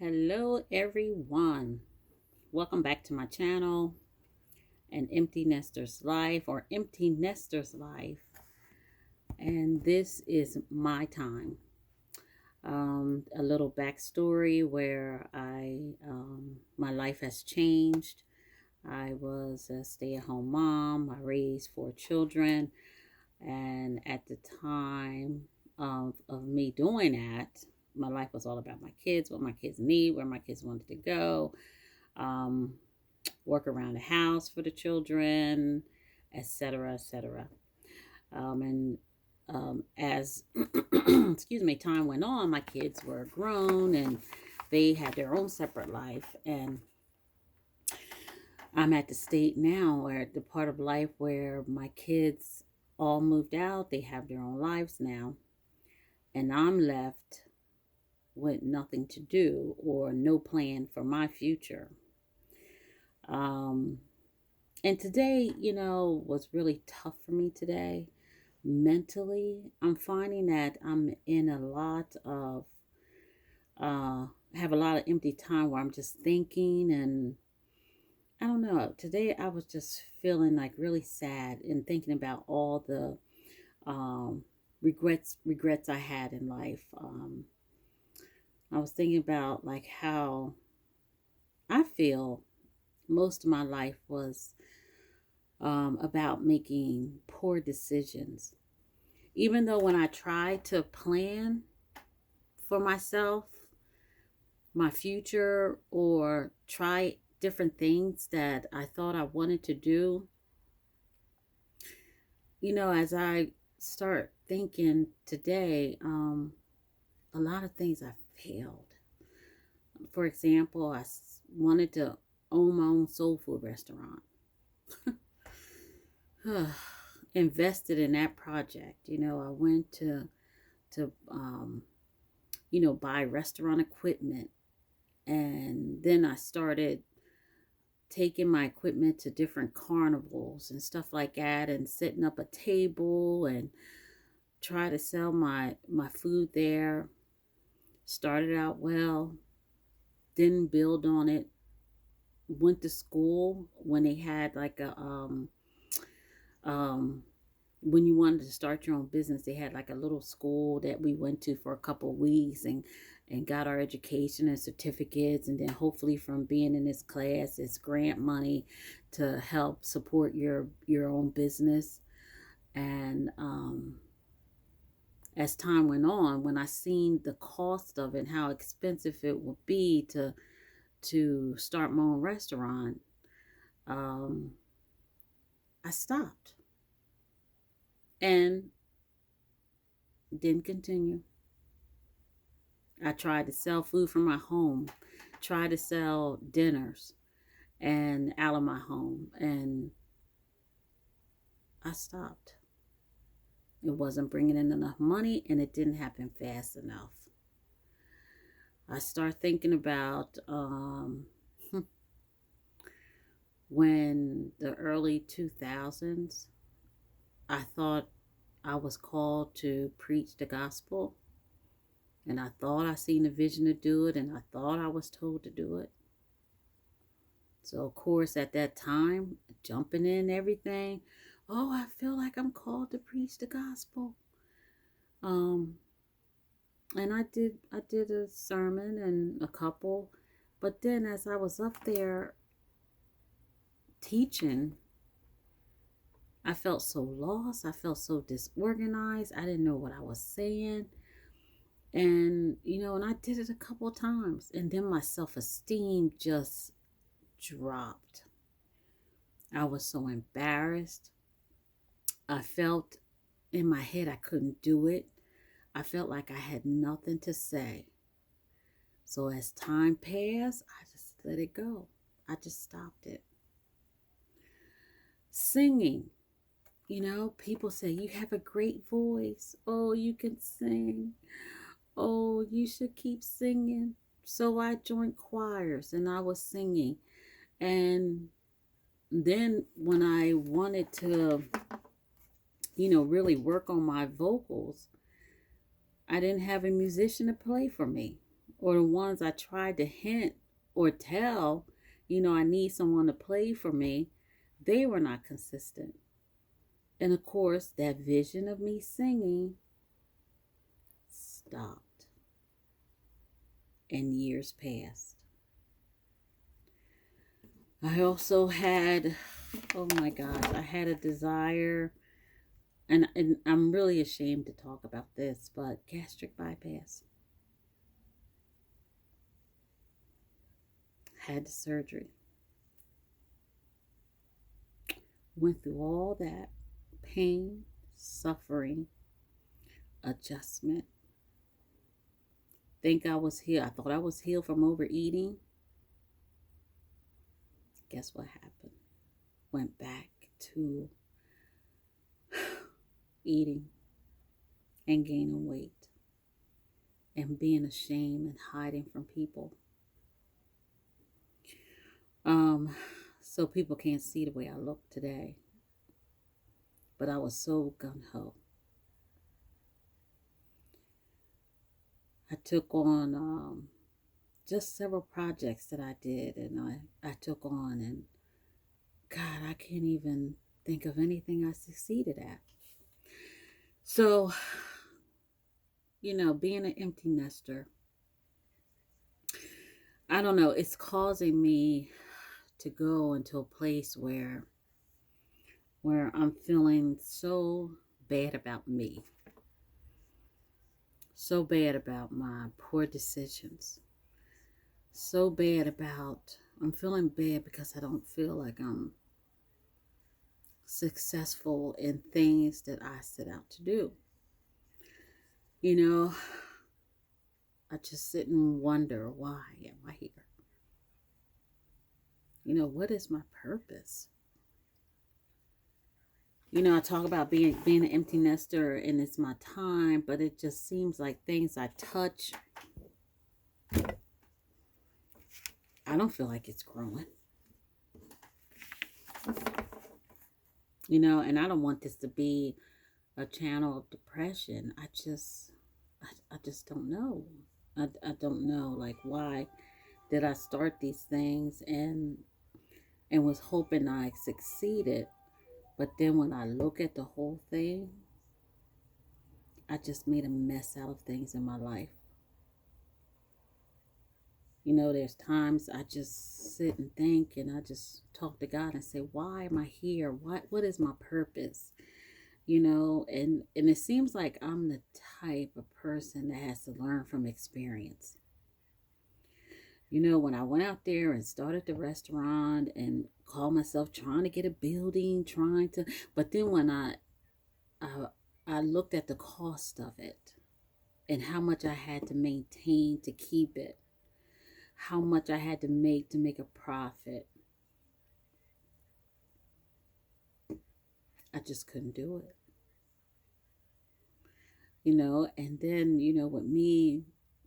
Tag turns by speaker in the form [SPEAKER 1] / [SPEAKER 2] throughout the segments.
[SPEAKER 1] Hello, everyone. Welcome back to my channel, An Empty Nester's Life or Empty Nester's Life. And this is my time. A little backstory where my life has changed. I was a stay-at-home mom. I raised 4 children. And at the time of me doing that, my life was all about my kids, what my kids need, where my kids wanted to go, um, work around the house for the children, etc., etc. And as excuse me, time went on, my kids were grown and they had their own separate life. And I'm at the state now, or at the part of life where my kids all moved out. They have their own lives now. And I'm left with nothing to do or no plan for my future. Um, and today, was really tough for me today. Mentally, I'm finding that I'm in a lot of, have a lot of empty time where I'm just thinking, and I don't know. Today I was just feeling like really sad and thinking about all the um, regrets I had in life. I was thinking about like how I feel most of my life was about making poor decisions. Even though when I tried to plan for myself, my future, or try different things that I thought I wanted to do, as I start thinking today, a lot of things I failed. For example, wanted to own my own soul food restaurant. Invested in that project. I went to buy restaurant equipment, and then I started taking my equipment to different carnivals and stuff like that, and setting up a table and try to sell my food there. Started out well, didn't build on it. Went to school when they had like a um when you wanted to start your own business, they had like a little school that we went to for a couple of weeks, and got our education and certificates, and then hopefully from being in this class, it's grant money to help support your own business. And as time went on, when I seen the cost of it, how expensive it would be to start my own restaurant, um, I stopped and didn't continue. I tried to sell food from my home, tried to sell dinners and out of my home, and I stopped. It wasn't bringing in enough money, and it didn't happen fast enough. I start thinking about when the early 2000s, I thought I was called to preach the gospel, and I thought I seen a vision to do it, and I thought I was told to do it. So, of course, at that time, jumping in everything, oh, I feel like I'm called to preach the gospel. Um, and I did a sermon and a couple, but then as I was up there teaching, I felt so lost. I felt so disorganized. I didn't know what I was saying. And I did it a couple of times, and then my self-esteem just dropped. I was so embarrassed. I felt in my head I couldn't do it. I felt like I had nothing to say. So as time passed, I just let it go. I just stopped it. Singing. People say, you have a great voice. Oh, you can sing. Oh, you should keep singing. So I joined choirs and I was singing. And then when I wanted to, really work on my vocals, I didn't have a musician to play for me. or the ones I tried to hint or tell, I need someone to play for me, they were not consistent. And of course, that vision of me singing stopped and years passed. I also had, oh my gosh, I had a desire, and I'm really ashamed to talk about this, but gastric bypass. Had the surgery. Went through all that pain, suffering, adjustment. Think I was healed. I thought I was healed from overeating. Guess what happened? Went back to eating and gaining weight and being ashamed and hiding from people. So people can't see the way I look today. But I was so gung-ho. I took on just several projects that I did, and I took on, and God, I can't even think of anything I succeeded at. So, being an empty nester, I don't know, it's causing me to go into a place where I'm feeling so bad about me, so bad about my poor decisions, so bad about, I'm feeling bad because I don't feel like I'm successful in things that I set out to do. I just sit and wonder, why am I here? What is my purpose? I talk about being an empty nester and it's my time, but it just seems like things I touch, I don't feel like it's growing. And I don't want this to be a channel of depression. I just don't know. I don't know, like, why did I start these things and was hoping I succeeded. But then when I look at the whole thing, I just made a mess out of things in my life. There's times I just sit and think, and I just talk to God and say, why am I here? What is my purpose? And it seems like I'm the type of person that has to learn from experience. When I went out there and started the restaurant and called myself trying to get a building, but then when I looked at the cost of it and how much I had to maintain to keep it, how much I had to make a profit, I just couldn't do it. And then, with me,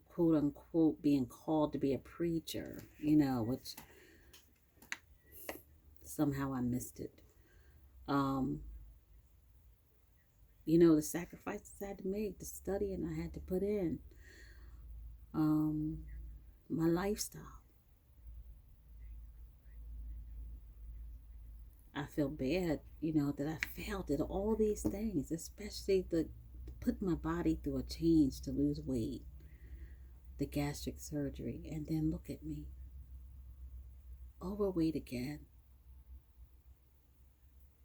[SPEAKER 1] quote unquote, being called to be a preacher, which somehow I missed it. The sacrifices I had to make, the studying I had to put in, my lifestyle. I feel bad, that I failed at all these things, especially the put my body through a change to lose weight, the gastric surgery, and then look at me, overweight again.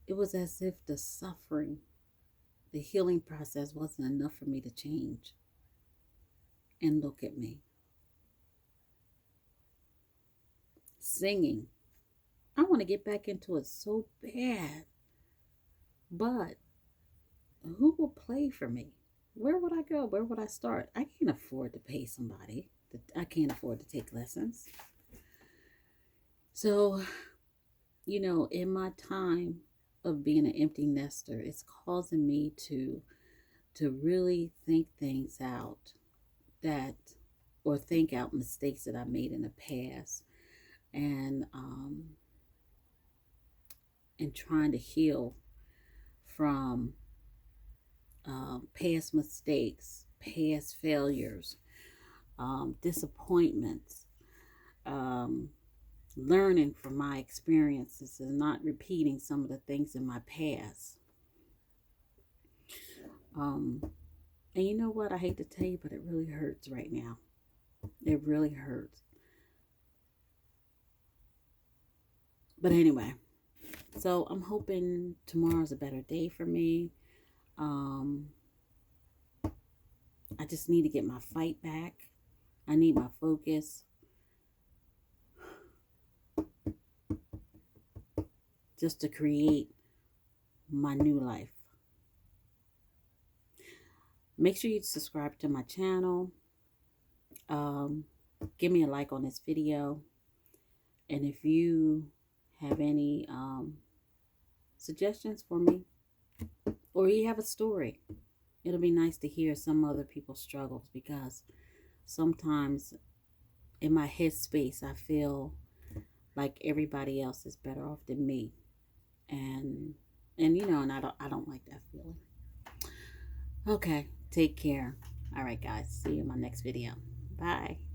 [SPEAKER 1] It was as if the suffering, the healing process wasn't enough for me to change. And look at me. Singing. I want to get back into it so bad. But who will play for me? Where would I go? Where would I start? I can't afford to pay somebody. I can't afford to take lessons. So, in my time of being an empty nester, it's causing me to really think things out or think out mistakes that I made in the past, and trying to heal from past mistakes, past failures, disappointments, um, learning from my experiences and not repeating some of the things in my past. Um, and you know what? I hate to tell you, but it really hurts right now. It really hurts. But anyway, so I'm hoping tomorrow's a better day for me. Um, I just need to get my fight back. I need my focus just to create my new life. Make sure you subscribe to my channel. Um, give me a like on this video. And if you have any suggestions for me, or you have a story, it'll be nice to hear some other people's struggles, because sometimes in my headspace I feel like everybody else is better off than me, and and I don't like that feeling. Okay, take care. All right, guys, see you in my next video. Bye.